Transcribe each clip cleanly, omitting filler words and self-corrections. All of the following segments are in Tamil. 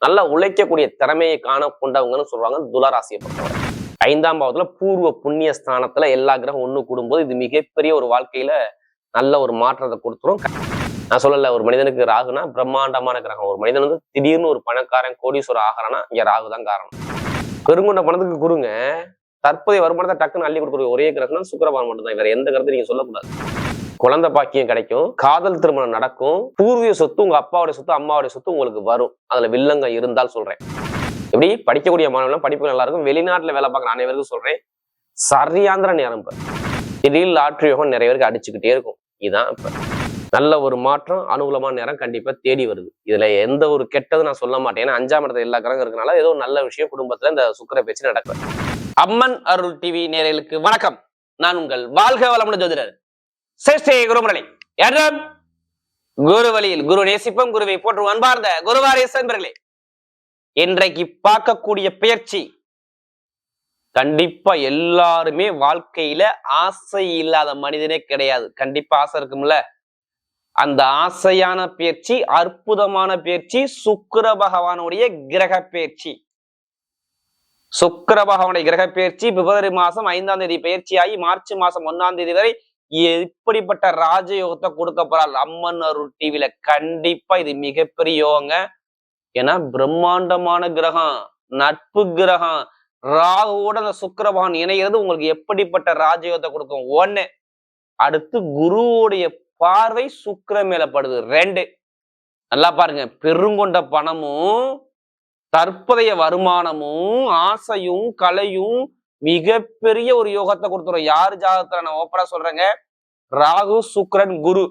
நல்லா உழைக்கக்கூடிய திறமையை காண கொண்டவங்கன்னு சொல்றாங்க துளாராசியை பொறுத்தவரை. 5ஆம் பாவத்துல பூர்வ புண்ணிய ஸ்தானத்துல எல்லா கிரகம் ஒண்ணு கூடும்போது இது மிகப்பெரிய ஒரு வாழ்க்கையில நல்ல ஒரு மாற்றத்தை கொடுத்துரும். நான் சொல்லல, ஒரு மனிதனுக்கு ராகுனா பிரம்மாண்டமான கிரகம். ஒரு மனிதன் வந்து திடீர்னு ஒரு பணக்காரன் கோடீஸ்வரர் ஆகிறானா இங்க ராகு தான் காரணம். பெருங்கொண்ட பணத்துக்கு குருங்க தற்போதைய வருமானத்தை டக்குன்னு அள்ளி கொடுக்குற ஒரே கிரகம் சுக்கிரபகவான் மட்டும் தான். வேற எந்த கிரகத்தையும் நீங்க சொல்லக்கூடாது. குழந்தை பாக்கியம் கிடைக்கும், காதல் திருமணம் நடக்கும், பூர்வீக சொத்து உங்க அப்பாவுடைய சொத்து அம்மாவுடைய சொத்து உங்களுக்கு வரும். அதுல வில்லங்க இருந்தால் சொல்றேன். எப்படி படிக்கக்கூடிய மாணவர்கள் படிப்பு நல்லா இருக்கும். வெளிநாட்டுல வேலை பார்க்குற அனைவருக்கும் சொல்றேன், சரியாந்திர நேரம். இப்ப திடீர் லாட்ரி யோகம் நிறைய பேருக்கு அடிச்சுக்கிட்டே இருக்கும். இதுதான் இப்ப நல்ல ஒரு மாற்றம், அனுகூலமான நேரம் கண்டிப்பா தேடி வருது. இதுல எந்த ஒரு கெட்டதும் நான் சொல்ல மாட்டேன். ஏன்னா 5ஆம் இடத்துல எல்லா கிரகம் இருக்கனால ஏதோ நல்ல விஷயம் குடும்பத்துல இந்த சுக்கிர பேச்சு நடக்கும். அம்மன் அருள் டிவி நேயர்களுக்கு வணக்கம். நான் உங்கள் வாழ்க வளமுடன் ஜோதிடர் சேஷ்டே குருமுரளி. யாரும் குரு வழியில் குரு நேசிப்பம், குருவை போற்றும் அன்பார்ந்த குருவாரேஸ் என்பர்களே, இன்றைக்கு பார்க்கக்கூடிய பயிற்சி கண்டிப்பா எல்லாருமே வாழ்க்கையில ஆசை இல்லாத மனிதனே கிடையாது. கண்டிப்பா ஆசை இருக்கும்ல. அந்த ஆசையான பயிற்சி, அற்புதமான பயிற்சி, சுக்கிர பகவானுடைய கிரக பயிற்சி. சுக்கிர பகவானுடைய கிரக பயிற்சி பிப்ரவரி மாசம் 5ஆம் தேதி பயிற்சியாகி மார்ச் மாசம் 1ஆம் தேதி வரை எப்படிப்பட்ட ராஜயோகத்தை கொடுக்க போறாள் அம்மன் அருள் டிவில. கண்டிப்பா இது மிகப்பெரிய யோகங்க. ஏன்னா பிரம்மாண்டமான கிரகம், நட்பு கிரகம், ராகுவோட அந்த சுக்கிர பகவான் இணைகிறது உங்களுக்கு எப்படிப்பட்ட ராஜயோகத்தை கொடுக்கும். 1. அடுத்து குருவுடைய பார்வை சுக்கிர மேல படுது. 2. நல்லா பாருங்க, பெருங்கொண்ட பணமும் தற்போதைய வருமானமும் ஆசையும் கலையும் மிகப்பெரிய ஒரு யோகத்தை கொடுத்துரும். யாரு ஜாதகத்துல நான் ஓப்பரா சொல்றேங்க, ராகு சுக்கிரன் குரு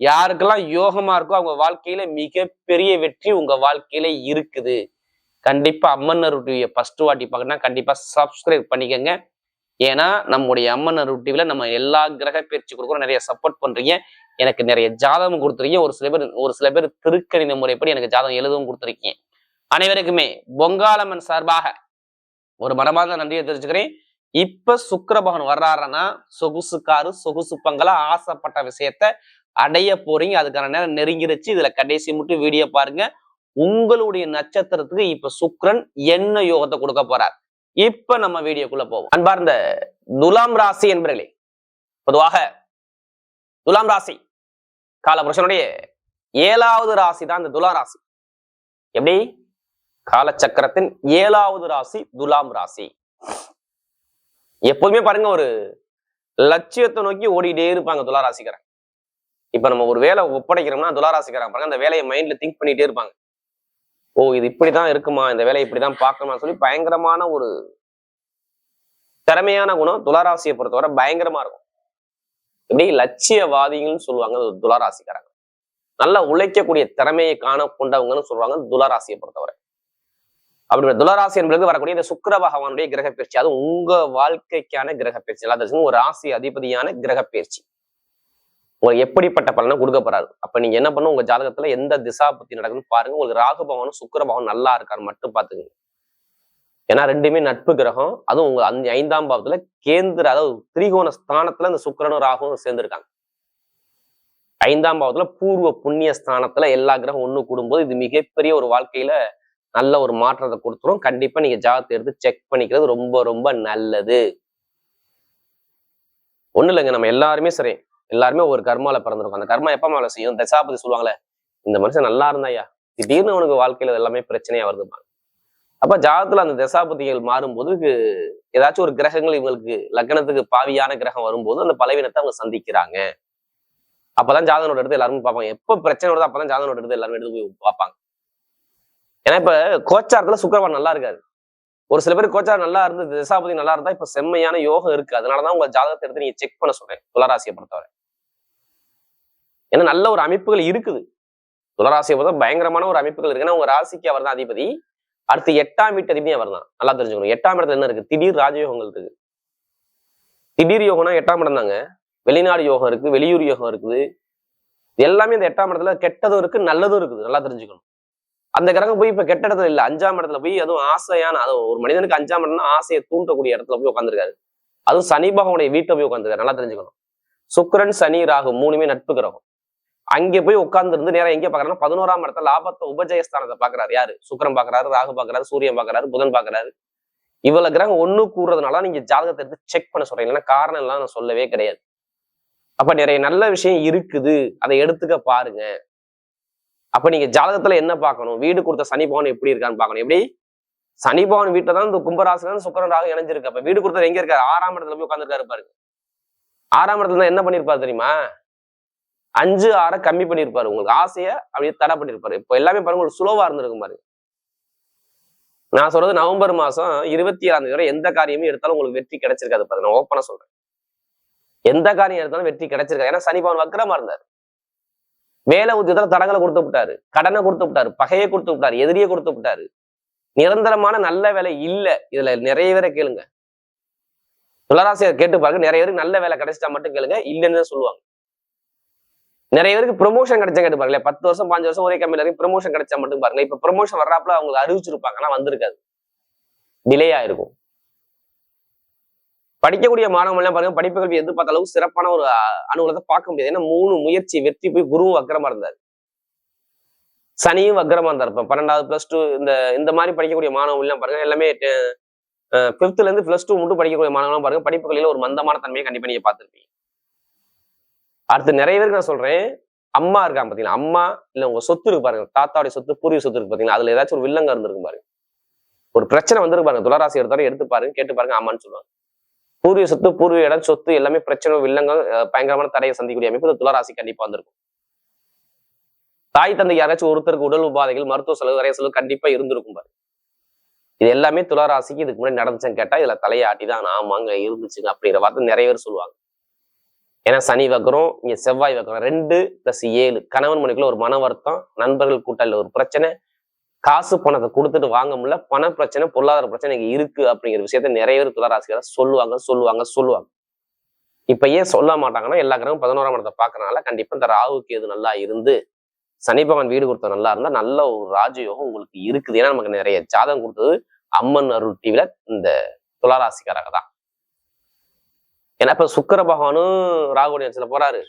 யாருக்கெல்லாம் யோகமா இருக்கோ அவங்க வாழ்க்கையில மிகப்பெரிய வெற்றி உங்க வாழ்க்கையில இருக்குது. கண்டிப்பா அம்மன் அருள் டிவியை ஃபர்ஸ்ட் வாட்டி பார்க்கணும்னா கண்டிப்பா சப்ஸ்கிரைப் பண்ணிக்கோங்க. ஏன்னா நம்முடைய அம்மன் அருள் டிவில நம்ம எல்லா கிரக பயிற்சி கொடுக்குறோம். நிறைய சப்போர்ட் பண்றீங்க, எனக்கு நிறைய ஜாதகம் கொடுத்துருக்கீங்க. ஒரு சில பேர் திருக்கணித முறைப்படி எனக்கு ஜாதகம் எழுதவும் கொடுத்துருக்கீங்க. அனைவருக்குமே பொங்காலம்மன் சார்பாக ஒரு மனமார்ந்த நன்றியை தெரிஞ்சுக்கிறேன். இப்ப சுக்கிர பகவான் வர்றாருன்னா சொகுசு காரு, சொகுசு பங்களா, ஆசைப்பட்ட விஷயத்த அடைய போறீங்க. அதுக்கான நேரம் நெருங்கிருச்சு. இதுல கடைசி மட்டும் வீடியோ பாருங்க. உங்களுடைய நட்சத்திரத்துக்கு இப்ப சுக்கிரன் என்ன யோகத்தை கொடுக்க போறார். இப்ப நம்ம வீடியோக்குள்ள போவோம். அன்பார்ந்த துலாம் ராசி என்பர்களே, பொதுவாக துலாம் ராசி காலபுருஷனுடைய 7வது ராசி தான் இந்த துலாம் ராசி. எப்படி காலச்சக்கரத்தின் 7வது ராசி துலாம் ராசி. எப்போதுமே பாருங்க, ஒரு லட்சியத்தை நோக்கி ஓடிட்டே இருப்பாங்க துளாராசிக்காரன். இப்ப நம்ம ஒரு வேலை ஒப்படைக்கிறோம்னா துளாராசிக்காரன் பாருங்க அந்த வேலையை மைண்ட்ல திங்க் பண்ணிட்டே இருப்பாங்க. ஓ, இது இப்படிதான் இருக்குமா, இந்த வேலையை இப்படிதான் பார்க்கணும்னு சொல்லி பயங்கரமான ஒரு திறமையான குணம் துளாராசியை பொறுத்தவரை பயங்கரமா இருக்கும். இப்படி லட்சியவாதிகள்னு சொல்லுவாங்க துளாராசிக்காரங்க. நல்லா உழைக்கக்கூடிய திறமையை காண கொண்டவங்கன்னு சொல்றாங்க துளாராசியை பொறுத்தவரை. அப்படி துளாராசி என்பது வரக்கூடிய இந்த சுக்கிர பகவானுடைய கிரக பயிற்சி. அது உங்க வாழ்க்கைக்கான கிரக பயிற்சி. எல்லாத்துக்கும் ஒரு ராசி அதிபதியான கிரக பயிற்சி உங்களுக்கு எப்படிப்பட்ட பலனை கொடுக்க போறாரு. அப்ப நீங்க என்ன பண்ணும், உங்க ஜாதகத்துல எந்த திசா பத்தி நடக்குதுன்னு பாருங்க. உங்களுக்கு ராகு பகவானும் சுக்கிர பகவான் நல்லா இருக்காரு மட்டும் பாத்துக்கங்க. ஏன்னா ரெண்டுமே நட்பு கிரகம். அதுவும் உங்க 5ஆம் பாவத்துல கேந்திர, அதாவது திரிகோண ஸ்தானத்துல இந்த சுக்கிரனும் ராகுவும் சேர்ந்திருக்காங்க. 5ஆம் பாவத்துல பூர்வ புண்ணிய ஸ்தானத்துல எல்லா கிரகம் ஒண்ணு கூடும்போது இது மிகப்பெரிய ஒரு வாழ்க்கையில நல்ல ஒரு மாற்றத்தை கொடுத்துரும். கண்டிப்பா நீங்க ஜாதகத்தை எடுத்து செக் பண்ணிக்கிறது ரொம்ப ரொம்ப நல்லது. ஒண்ணு இல்லைங்க, நம்ம எல்லாருமே சரி, எல்லாருமே ஒரு கர்மால பிறந்திருக்கும். அந்த கர்மா எப்ப மேல செய்யும், தசாபதி சொல்லுவாங்களே, இந்த மனுஷன் நல்லா இருந்தாயா திடீர்னு அவனுக்கு வாழ்க்கையில எல்லாமே பிரச்சனையா வருதுப்பாங்க. அப்ப ஜாதகத்துல அந்த தசாபதிகள் மாறும்போது ஏதாச்சும் ஒரு கிரகங்கள் இவங்களுக்கு லக்னத்துக்கு பாவியான கிரகம் வரும்போது அந்த பலவீனத்தை அவங்க சந்திக்கிறாங்க. அப்பதான் ஜாதகனோட எடுத்து எல்லாருமே பார்ப்பாங்க. எப்ப பிரச்சனை வருதோ அப்பதான் ஜாதகனோட எடுத்து எல்லாருமே எடுத்து போய் பார்ப்பாங்க. ஏன்னா இப்ப கோச்சாரத்துல சுக்கிரவான் நல்லா இருக்காது. ஒரு சில பேர் கோச்சாரம் நல்லா இருந்து திசாபதி நல்லா இருந்தா இப்ப செம்மையான யோகம் இருக்கு. அதனாலதான் உங்க ஜாதகத்தை எடுத்து நீங்க செக் பண்ண சொல்றேன் துளராசியை பொறுத்தவரை. ஏன்னா நல்ல ஒரு அமைப்புகள் இருக்குது. துளராசியை பொறுத்த பயங்கரமான ஒரு அமைப்புகள் இருக்கு. ஏன்னா உங்க ராசிக்கு அவர் தான் அதிபதி. அடுத்து 8ஆம் வீட்டு அதிபதி அவர் தான். நல்லா தெரிஞ்சுக்கணும். 8ஆம் இடத்துல என்ன இருக்கு, திடீர் ராஜயோகங்கள் இருக்கு. திடீர் யோகம்னா 8ஆம் இடம் தாங்க. வெளிநாடு யோகம் இருக்கு, வெளியூர் யோகம் இருக்குது. எல்லாமே இந்த 8ஆம் இடத்துல கெட்டதும் இருக்கு, நல்லதும் இருக்குது. நல்லா தெரிஞ்சுக்கணும். அந்த கிரகம் போய் இப்ப கெட்ட இடத்துல இல்ல, 5ஆம் இடத்துல போய், அதுவும் ஆசையான, அதுவும் ஒரு மனிதனுக்கு 5ஆம் இடம்னா ஆசையை தூண்டக்கூடிய இடத்துல போய் உட்காந்துருக்காரு. அதுவும் சனி பகவானுடைய வீட்டை போய் உட்காந்துருக்காரு. நல்லா தெரிஞ்சுக்கணும். சுக்கிரன் சனி ராகு 3மே நட்பு கிரகம். அங்கே போய் உட்கார்ந்து இருந்து நேரம் எங்கே பாக்குறாருன்னா 11ஆம் இடத்துல லாபத்தை உபஜயஸ்தானத்தை பாக்குறாரு. யாரு? சுக்கிரன் பாக்குறாரு, ராகு பாக்குறாரு, சூரியன் பாக்குறாரு, புதன் பாக்குறாரு. இவ்வளவு கிரகம் ஒண்ணு கூடுறதுனால நீங்க ஜாதகத்தை எடுத்து செக் பண்ண சொல்றீங்க. இல்லைன்னா காரணம் எல்லாம் நான் சொல்லவே கிடையாது. அப்ப நிறைய நல்ல விஷயம் இருக்குது, அதை எடுத்துக்க பாருங்க. அப்ப நீங்க ஜாதகத்துல என்ன பார்க்கணும்? வீடு கொடுத்த சனி பகவான் எப்படி இருக்கான்னு பார்க்கணும். எப்படி? சனி பகவான் வீட்டுல தான் இந்த கும்பராசில சுக்கிரன் ராகு இணைஞ்சிருக்கு. அப்ப வீடு கொடுத்தது எங்க இருக்காரு? 6ஆம் இடத்துல போய் உட்காந்துருக்காரு பாருங்க. 6ஆம் இடத்துல தான் என்ன பண்ணிருப்பாரு தெரியுமா? 5, 6 கம்மி பண்ணிருப்பாரு. உங்களுக்கு ஆசைய அப்படியே தடை பண்ணிருப்பாரு. இப்போ எல்லாமே பாருங்க உங்களுக்கு சுலோவா இருந்திருக்கும் பாருங்க. நான் சொல்றது நவம்பர் மாசம் 27ஆம் தேதி வரை எந்த காரியமும் எடுத்தாலும் உங்களுக்கு வெற்றி கிடைச்சிருக்காது பாருங்க. நான் ஓப்பனா சொல்றேன். எந்த காரியம் எடுத்தாலும் வெற்றி கிடைச்சிருக்காது. ஏன்னா சனி பகவான் வக்கிரமா இருந்தார். வேலை உத்தியத்துல தடங்களை கொடுத்து விட்டாரு, கடனை கொடுத்து விட்டாரு, பகையை கொடுத்து விட்டாரு, எதிரியை கொடுத்து விட்டாரு. நிரந்தரமான நல்ல வேலை இல்ல. இதுல நிறைய பேரை கேளுங்க, துளாராசியர் கேட்டு பாருங்க. நிறைய பேருக்கு நல்ல வேலை கிடைச்சிட்டா மட்டும் கேளுங்க, இல்லைன்னு சொல்லுவாங்க. நிறைய பேருக்கு ப்ரொமோஷன் கிடைச்சா கேட்டு பாருங்களேன். 10 வருஷம் 5 வருஷம் ஒரே கம்பெனில இருக்கு, ப்ரொமோஷன் கிடைச்சா மட்டும் பாருங்க. இப்ப ப்ரொமோஷன் வர்றாப்புல அவங்களுக்கு அறிவிச்சிருப்பாங்க, ஆனா வந்திருக்காது, டிலே ஆயிருக்கும். படிக்கக்கூடிய மாணவர்கள் பாருங்க, படிப்பு கல்வி எதிர்பார்த்த அளவுக்கு சிறப்பான ஒரு அனுகூலத்தை பார்க்க முடியாது. ஏன்னா 3 முயற்சி வெற்றி போய் குருவும் வக்கரமா இருந்தாரு, சனியும் வக்கரமா இருந்தார். இப்ப 12வது +2 இந்த மாதிரி படிக்கக்கூடிய மாணவர்கள் பாருங்க, எல்லாமே 5th இருந்து +2 மட்டும் படிக்கக்கூடிய மாணவர்கள் பாருங்க, படிப்பு கல்வியில ஒரு மந்தமான தன்மையை கண்டிப்பா நீங்க பார்த்திருப்பீங்க. அடுத்து நிறைய பேருக்கு நான் சொல்றேன், அம்மா இருக்காங்க பாத்தீங்களா, அம்மா இல்ல உங்க சொத்து இருக்கு பாருங்க, தாத்தாவுடைய சொத்து, பூர்வீக சொத்து இருக்கு பாத்தீங்களா, அதுல ஏதாச்சும் ஒரு வில்லங்க இருந்திருக்கும் பாருங்க, ஒரு பிரச்சனை வந்திருக்கு பாருங்க. துளாராசி எடுத்தாலும் எடுத்து பாருங்க, கேட்டு பாருங்க, அம்மான்னு சொல்லுவாங்க. பூர்வீக சொத்து, பூர்வீக இடம், சொத்து எல்லாமே பிரச்சனை, வில்லங்க, பயங்கரமான தடையை சந்திக்கக்கூடிய அமைப்பு துளாராசி கண்டிப்பா வந்திருக்கும். தாய் தந்தை யாராச்சும் ஒருத்தருக்கு உடல் உபாதைகள், மருத்துவ செலவு, நிறைய செலவு கண்டிப்பா இருந்திருக்கும் பாருங்க. இது எல்லாமே துளாராசிக்கு இதுக்கு முன்னாடி நடந்துச்சுன்னு கேட்டா இதுல தலையாட்டிதான் ஆமாங்க இருந்துச்சுங்க அப்படிங்கிற வார்த்தை நிறைய பேர் சொல்லுவாங்க. ஏன்னா சனி வக்கரம், இங்க செவ்வாய் வக்கரம், 2+7 கணவன் மனைவிக்குள்ள ஒரு மன வருத்தம், நண்பர்கள் கூட்டாளில ஒரு பிரச்சனை, காசு பணத்தை கொடுத்துட்டு வாங்க முடியல, பண பிரச்சனை, பொருளாதார பிரச்சனை இங்க இருக்கு அப்படிங்கிற விஷயத்த நிறைய பேர் துளாராசிக்காரர் சொல்லுவாங்க. இப்ப ஏன் சொல்ல மாட்டாங்கன்னா, எல்லா கிரகம் 11ஆம் இடத்தை பாக்குறதுனால கண்டிப்பா இந்த ராகுக்கு எது நல்லா இருந்து சனி பகவான் வீடு கொடுத்த நல்லா இருந்தா நல்ல ஒரு ராஜயோகம் உங்களுக்கு இருக்குது. ஏன்னா நமக்கு நிறைய ஜாதகம் கொடுத்தது அம்மன் அருள் டிவில இந்த துளாராசிக்காரங்க தான். ஏன்னா இப்ப சுக்கிர பகவானும் ராகுடைய இடத்துல போறாரு,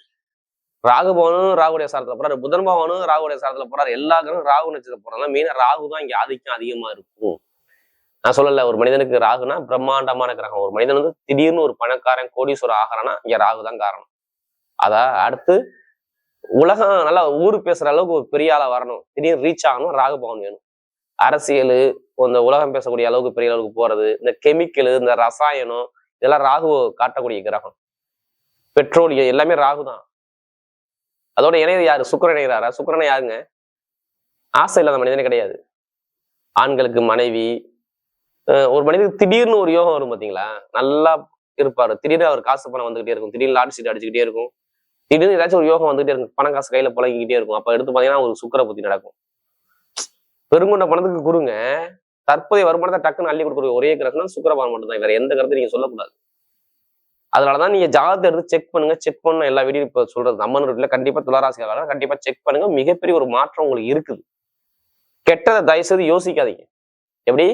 ராகு பகவானும் ராகுடைய சாரத்துல போறாரு, புதன் பகவானும் ராகுடைய சாரத்துல போறாரு. எல்லா கிரகம் ராகு நட்சத்திரம் போறாங்க. மெயினா ராகு தான் இங்க ஆதிக்கம் அதிகமா இருக்கும். நான் சொல்லல, ஒரு மனிதனுக்கு ராகுனா பிரம்மாண்டமான கிரகம். ஒரு மனிதன் திடீர்னு ஒரு பணக்காரன் கோடீஸ்வரர் ஆகிறான்னா இங்க ராகு தான் காரணம். அடுத்து உலகம் நல்லா ஊரு பேசுற அளவுக்கு ஒரு பெரிய ஆளா வரணும், திடீர்னு ரீச் ஆகணும், ராகு பகவான் வேணும். அரசியல், இந்த உலகம் பேசக்கூடிய அளவுக்கு பெரிய அளவுக்கு போறது, இந்த கெமிக்கல், இந்த ரசாயனம், இதெல்லாம் ராகு காட்டக்கூடிய கிரகம். பெட்ரோலியம் எல்லாமே ராகு தான். அதோட இணையது யாரு? சுக்கிரன் இணைகிறாரா? சுக்கிரனை யாருங்க? ஆசை இல்லாத மனிதனே கிடையாது. ஆண்களுக்கு மனைவி, ஒரு மனிதனுக்கு திடீர்னு ஒரு யோகம் வரும் பாத்தீங்களா, நல்லா இருப்பாரு, திடீர்னு அவர் காசு பணம் வந்துகிட்டே இருக்கும், திடீர்னு லாட் சீட் அடிச்சுக்கிட்டே இருக்கும், திடீர்னு ஏதாச்சும் ஒரு யோகம் வந்துகிட்டே இருக்கும், பணம் காசு கையில புழங்கிக்கிட்டே இருக்கும். அப்ப எடுத்து பாத்தீங்கன்னா ஒரு சுக்கிர புத்தி நடக்கும். பெருங்கொண்ட பணத்துக்கு குருங்க, தற்போதைய வருமானத்தை டக்குன்னு அள்ளி கொடுக்குற ஒரே கிரகம் சுக்கிர பகவான் மட்டும் தான். வேற எந்த கருத்தையும் நீங்க சொல்லக்கூடாது. அதனாலதான் நீங்க ஜாதகத்தை எடுத்து செக் பண்ணுங்க. செக் பண்ண எல்லா வீடியோ இப்ப சொல்றது அம்மன் வீட்டுல கண்டிப்பா துளாராசிக்காக கண்டிப்பா செக் பண்ணுங்க. மிகப்பெரிய ஒரு மாற்றம் உங்களுக்கு இருக்குது. கெட்டதை தயவு செய்து யோசிக்காதீங்க. எப்படி?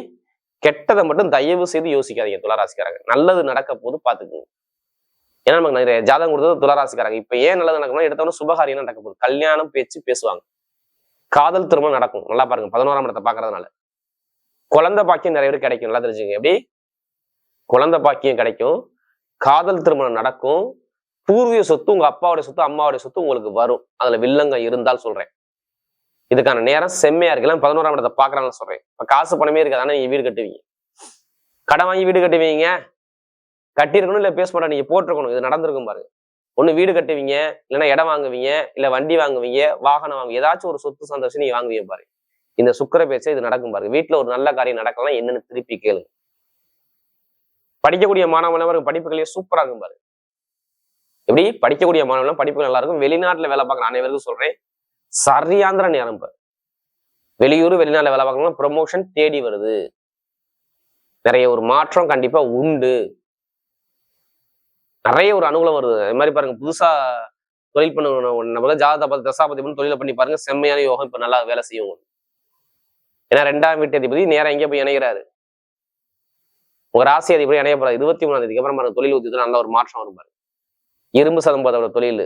கெட்டதை மட்டும் தயவு செய்து யோசிக்காதீங்க துளாராசிக்காரங்க. நல்லது நடக்க போது பாத்துக்குங்க. ஏன்னா நமக்கு நிறைய ஜாதகம் கொடுத்தது துளாராசிக்காரங்க. இப்ப ஏன் நல்லது நடக்கணும்னா, எடுத்தவொடனே சுபகாரியம் நடக்க போகுது, கல்யாணம் பேச்சு பேசுவாங்க, காதல் திருமணம் நடக்கும். நல்லா பாருங்க, 11ஆம் இடத்தை பாக்குறதுனால குழந்தை பாக்கியம் நிறைய பேர் கிடைக்கும். நல்லா தெரிஞ்சுங்க. எப்படி? குழந்தை பாக்கியம் கிடைக்கும், காதல் திருமணம் நடக்கும், பூர்வீக சொத்து, உங்க அப்பாவுடைய சொத்து, அம்மாவுடைய சொத்து உங்களுக்கு வரும். அதுல வில்லங்க இருந்தால் சொல்றேன். இதுக்கான நேரம் செம்மையா இருக்கலாம். 11ஆம் இடத்தை பாக்குறாங்கன்னு சொல்றேன். இப்ப காசு பணமே இருக்காது, ஆனா நீங்க வீடு கட்டுவீங்க, கடன் வாங்கி வீடு கட்டுவீங்க, கட்டியிருக்கணும் இல்ல பேச மாட்டா நீங்க போட்டிருக்கணும். இது நடந்திருக்கும் பாருங்க. ஒண்ணு வீடு கட்டுவீங்க, இல்லைன்னா இடம் வாங்குவீங்க, இல்ல வண்டி வாங்குவீங்க, வாகனம் வாங்குவீங்க, ஏதாச்சும் ஒரு சொத்து சந்தோஷம் நீங்க வாங்குவீங்க பாருங்க. இந்த சுக்கிர பேச்சை இது நடக்கும் பாருங்க. வீட்டுல ஒரு நல்ல காரியம் நடக்கலாம், என்னன்னு திருப்பி கேளுங்க. படிக்கக்கூடிய மாணவர்கள் படிப்புகளையே சூப்பரா இருக்கும் பாருங்க. எப்படி? படிக்கக்கூடிய மாணவர்கள் படிப்புகள் நல்லா இருக்கும். வெளிநாட்டுல வேலை பார்க்குற அனைவருக்கும் சொல்றேன், சரியாந்திர நேரம். வெளியூர் வெளிநாட்டுல வேலை பார்க்கணும், ப்ரொமோஷன் தேடி வருது, நிறைய ஒரு மாற்றம் கண்டிப்பா உண்டு, நிறைய ஒரு அனுகூலம் வருது. அது மாதிரி பாருங்க, புதுசா தொழில் பண்ண ஜாதகத்தை பார்த்து தசாபதி பண்ணி தொழிலை பண்ணி பாருங்க, செம்மையான யோகம் இப்ப நல்லா வேலை செய்யும். ஏன்னா 2ஆம் வீட்டு அதிபதி நேரம் எங்கே போய் இணைகிறாரு, உங்க ராசி அதிபதி இணைய போறாரு 23ஆம் தேதிக்கு அப்புறம் பாருங்க. தொழில் உத்தியத்துல நல்ல ஒரு மாற்றம் வரும் பாருங்க. இரும்பு சதம்பதோட தொழில்,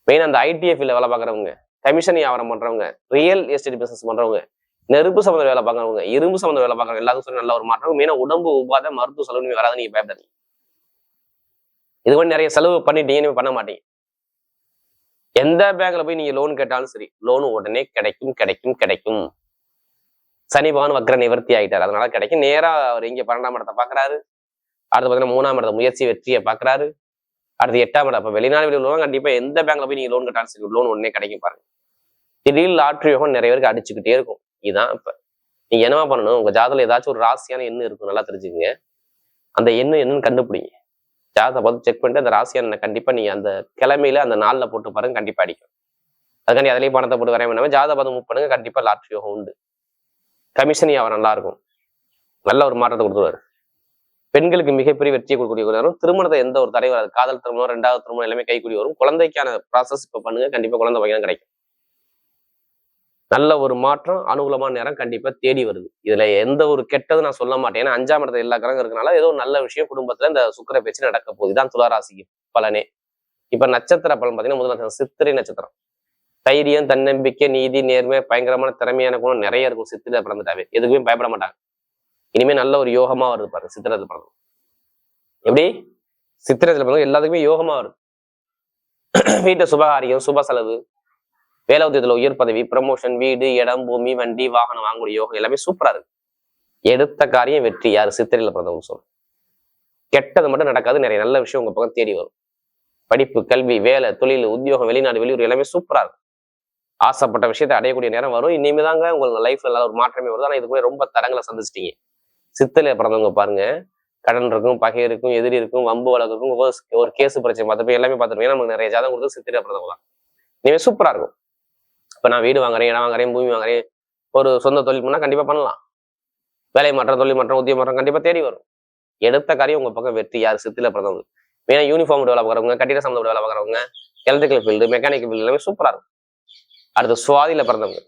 மெயின் அந்த ஐடிஎஃப்ல வேலை பார்க்குறவங்க, கமிஷன் வியாபாரம் பண்றவங்க, ரியல் எஸ்டேட் பிசினஸ் பண்றவங்க, நெருப்பு சம்பந்த வேலை பார்க்குறவங்க, இரும்பு சம்பந்த வேலை பார்க்குறவங்க எல்லாத்துக்கும் சொல்லி நல்ல ஒரு மாற்றம். மெயினா உடம்பு உபாதை மருத்துவ செலவு வராது, நீங்க பயப்படாதீங்க. இது மாதிரி நிறைய செலவு பண்ணிட்டீங்க, நீங்க பண்ண மாட்டீங்க. எந்த பேங்க்ல போய் நீங்க லோன் கேட்டாலும் சரி, லோன் உடனே கிடைக்கும் கிடைக்கும் கிடைக்கும். சனி பகவான் வக்ர நிவர்த்தி ஆகிட்டார், அதனால கிடைக்கும். நேரா அவர் இங்க 12ஆம் இடத்தை பாக்குறாரு, அடுத்து பாத்தீங்கன்னா 3ஆம் இடத்த முயற்சி வெற்றியை பாக்குறாரு, அடுத்து 8ஆம் இடம். அப்ப வெளிநாடு வெளியூர் கண்டிப்பா எந்த பேங்க்ல போய் நீங்க லோன் கேட்டாலும் சரி, லோன் உடனே கிடைக்கும் பாருங்க. திடீர் லாட்ரி யோகம் நிறைய பேருக்கு அடிச்சுக்கிட்டே இருக்கும். இதுதான் இப்ப நீங்க என்னவா பண்ணணும், உங்க ஜாதகத்துல ஏதாச்சும் ஒரு ராசியான எண்ணு இருக்கும், நல்லா தெரிஞ்சுக்கங்க. அந்த எண்ணு என்னன்னு கண்டுபிடிங்க. ஜாதகத்தை பார்த்து செக் பண்ணிட்டு அந்த ராசியான கண்டிப்பா நீங்க அந்த கிழமையில அந்த நாள்ல போட்டு பாருங்க, கண்டிப்பா அடிக்கும். அதுக்காண்டி அதுலயும் பணத்தை போட்டு வரைய வேண்டாம். ஜாதகம் பார்த்து மூவ் பண்ணுங்க, கண்டிப்பா லாட்ரி யோகம் உண்டு. கமிஷன் அவர் நல்லா இருக்கும், நல்ல ஒரு மாற்றத்தை கொடுத்துருவாரு. பெண்களுக்கு மிகப்பெரிய வெற்றியை கொடுக்கக்கூடிய வரும். திருமணத்தை எந்த ஒரு தடை வராது. காதல் திருமணம், 2வது திருமணம் எல்லாமே கைக்கூடி வரும். குழந்தைக்கான ப்ராசஸ் இப்ப பண்ணுங்க, கண்டிப்பா குழந்தை பையன் கிடைக்கும். நல்ல ஒரு மாற்றம், அனுகூலமான நேரம் கண்டிப்பா தேடி வருது. இதுல எந்த ஒரு கெட்டது நான் சொல்ல மாட்டேன். ஏன்னா 5ஆம் இடத்துல எல்லா கிரகம் இருக்கனால ஏதோ ஒரு நல்ல விஷயம் குடும்பத்துல இந்த சுக்கிர பேச்சு நடக்க போகுது. இதான் துளாராசிக்கு பலனே. இப்ப நட்சத்திர பலன் பாத்தீங்கன்னா முதல் நட்சத்திரம் சித்திரை நட்சத்திரம். தைரியம், தன்னம்பிக்கை, நீதி, நேர்மை, பயங்கரமான திறமையான குணம் நிறைய இருக்கும் சித்திரை பிறந்துட்டாவே. எதுக்குமே பயப்பட மாட்டாங்க. இனிமே நல்ல ஒரு யோகமா வருது பாருங்க சித்திரத்துல பிறந்தது. எப்படி சித்திரத்துல பிறந்தது எல்லாத்துக்குமே யோகமா வருது. வீட்டு சுபகாரியம், சுப செலவு, வேலை உத்தியத்துல உயர் பதவி, ப்ரமோஷன், வீடு, இடம், பூமி, வண்டி, வாகனம் வாங்கக்கூடிய யோகம் எல்லாமே சூப்பரா இருக்கு. எடுத்த காரியம் வெற்றி. யாரு சித்திரையில பிறந்தவங்க சொல்றோம். கெட்டது மட்டும் நடக்காது, நிறைய நல்ல விஷயம் உங்க பக்கம் தேடி வரும். படிப்பு, கல்வி, வேலை, தொழில், உத்தியோகம், வெளிநாடு வெளியூர் எல்லாமே சூப்பரா இருக்கும். ஆசைப்பட்ட விஷயத்தை அடையக்கூடிய நேரம் வரும். இனிமேதாங்க உங்களுக்கு லைஃப்ல நல்ல ஒரு மாற்றமே வருது. ஆனா இது கூட ரொம்ப தடங்களை சந்திச்சிட்டீங்க. சித்திரையில பிறந்தவங்க பாருங்க, கடன் இருக்கும், பகை இருக்கும், எதிரி இருக்கும், வம்பு வழக்கு இருக்கும், ஒரு கேஸ் பிரச்சனை பார்த்துப்போம், எல்லாமே பார்த்துருப்போம். நமக்கு நிறைய ஜாதகம் கொடுத்து சித்திரையில பிறந்தவங்க தான். இனிமே சூப்பரா இருக்கும். இப்ப நான் வீடு வாங்குறேன், இடம் வாங்குறேன், பூமி வாங்குறேன், ஒரு சொந்த தொழில் பண்ணா கண்டிப்பா பண்ணலாம். வேலை மாற்றம், தொழில் மாற்றம், உத்தியோக மாற்றம் கண்டிப்பா தேடி வரும். எடுத்த காரியம் உங்க பக்கம் வெற்றி. யார் சித்திரையில பிறந்தவங்க. மெயினா யூனிஃபார்ம் வேலை பார்க்குறவங்க, கட்டிட சம்பந்த வேலை பார்க்குறவங்க, எலக்ட்ரிக்கல் ஃபீல்டு, மெக்கானிக்கல் ஃபீல்டு எல்லாமே சூப்பரா இருக்கும். அடுத்து சுவாதியில பிறந்தவங்க.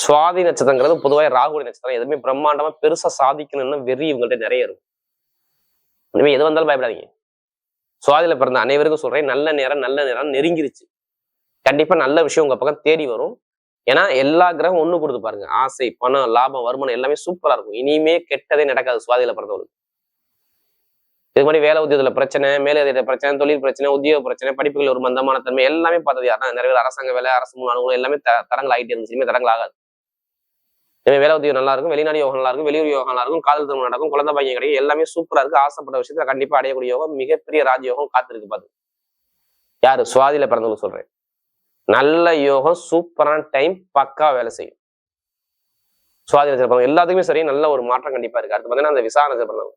சுவாதி நட்சத்திரங்கிறது பொதுவாக ராகுடைய நட்சத்திரம். எதுவுமே பிரம்மாண்டமா பெருசா சாதிக்கணும்னு வெறி இவங்கள்ட்ட நிறைய இருக்கும். இனிமே எது வந்தாலும் பயப்படாதீங்க. சுவாதியில பிறந்த அனைவருக்கும் சொல்றேன், நல்ல நேரம் நெருங்கிருச்சு. கண்டிப்பா நல்ல விஷயம் உங்க பக்கம் தேடி வரும். ஏன்னா எல்லா கிரகம் ஒண்ணு கொடுத்து பாருங்க. ஆசை, பணம், லாபம், வருமானம் எல்லாமே சூப்பரா இருக்கும். இனிமே கெட்டதே நடக்காது சுவாதியில பிறந்தவங்களுக்கு. இது மாதிரி வேலை உத்தியோகத்துல பிரச்சனை, மேலதிக பிரச்சனை, தொழில் பிரச்சனை, உத்தியோக பிரச்சனை, படிப்புகள் ஒரு மந்தமான தன்மை எல்லாமே பார்த்தது யாருன்னா நிறைய பேர் அரசாங்க வேலை, அரசு மூலம் அனுகூலம் எல்லாமே தரங்கள் ஆகிட்டே இருந்துச்சு. இனிமே தரங்கள் ஆகாது. இனிமே வேலை உத்தியோகம் நல்லா இருக்கும், வெளிநாடு யோகம் நல்லா இருக்கும், வெளியூர் யோகம் நல்லா இருக்கும், காதல் திருமணம் நடக்கும், குழந்தை பையன் கிடைக்கும், எல்லாமே சூப்பரா இருக்கு. ஆசைப்பட்ட விஷயத்துல கண்டிப்பா அடையக்கூடிய யோகம், மிகப்பெரிய ராஜயோகம் காத்திருக்கு பாத்து. யாரு சுவாதியில பிறந்தவங்க சொல்றேன். நல்ல யோகம், சூப்பரான டைம், பக்கா வேலை செய்யும். சுவாதி நட்சத்திரம் எல்லாத்துக்குமே சரி, நல்ல ஒரு மாற்றம் கண்டிப்பா இருக்கு. அடுத்து பாத்தீங்கன்னா அந்த விசாக நட்சத்திரம்.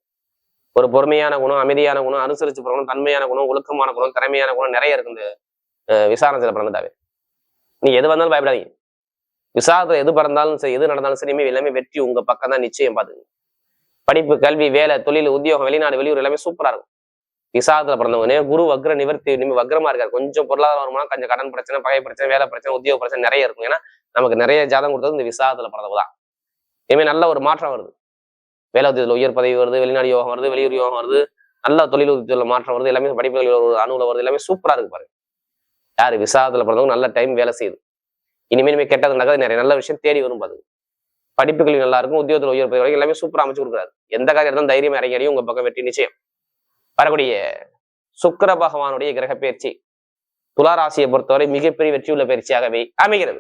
ஒரு பொறுமையான குணம், அமைதியான குணம், அனுசரிச்சு போகணும், தன்மையான குணம், ஒழுக்கமான குணம், திறமையான குணம் நிறைய இருக்கு இந்த விசாரணத்துல பிறந்துட்டாவே. நீ எது வந்தாலும் பயப்படாதீங்க. விசாகத்துல எது பிறந்தாலும் சரி, எது நடந்தாலும் சரி, எல்லாமே வெற்றி உங்க பக்கம் தான் நிச்சயம். பாத்துங்க. படிப்பு, கல்வி, வேலை, தொழில், உத்தியோகம், வெளிநாடு வெளியூர் எல்லாமே சூப்பரா இருக்கும். விசாகத்துல பிறந்தவனே குரு வக்ர நிவர்த்தி, இனிமே வக்ரமா இருக்காரு. கொஞ்சம் பொருளாதார வருமானம், கொஞ்சம் கடன் பிரச்சனை, பகை பிரச்சனை, வேலை பிரச்சனை, உத்தியோக பிரச்சனை நிறைய இருக்கும். ஏன்னா நமக்கு நிறைய ஜாதகம் கொடுத்தது இந்த விசாகத்துல பிறந்தவங்க தான். இனிமே நல்ல ஒரு மாற்றம் வருது. வேலை உத்தியோகத்துல உயர் பதவி வருது, வெளிநாடு யோகம் வருது, வெளியூர் யோகம் வருது, நல்ல தொழில் உத்தியோகத்துல மாற்றம் வருது, எல்லாமே படிப்புகளில் ஒரு அணுகுல வருது, எல்லாமே சூப்பரா இருக்கு பாருங்க. யாரு விசாகத்துல பிறந்தவங்க நல்ல டைம் வேலை செய்யுது. இனிமே கெட்டது நடக்காது, நிறைய நல்ல விஷயம் தேடி வரும் பாருங்க. படிப்புகளில் நல்லா இருக்கும், உத்தியோகத்துல உயர் பதவி வரைக்கும் எல்லாமே சூப்பரா அமைச்சு கொடுக்குறாரு. எந்த காரியம் இருந்தாலும் தைரியம் இறங்கி உங்க பக்கம் வெற்றி நிச்சயம். வரக்கூடிய சுக்கிர பகவானுடைய கிரக பயிற்சி துலா ராசியை பொறுத்தவரை மிகப்பெரிய வெற்றியுள்ள பயிற்சியாகவே அமைகிறது.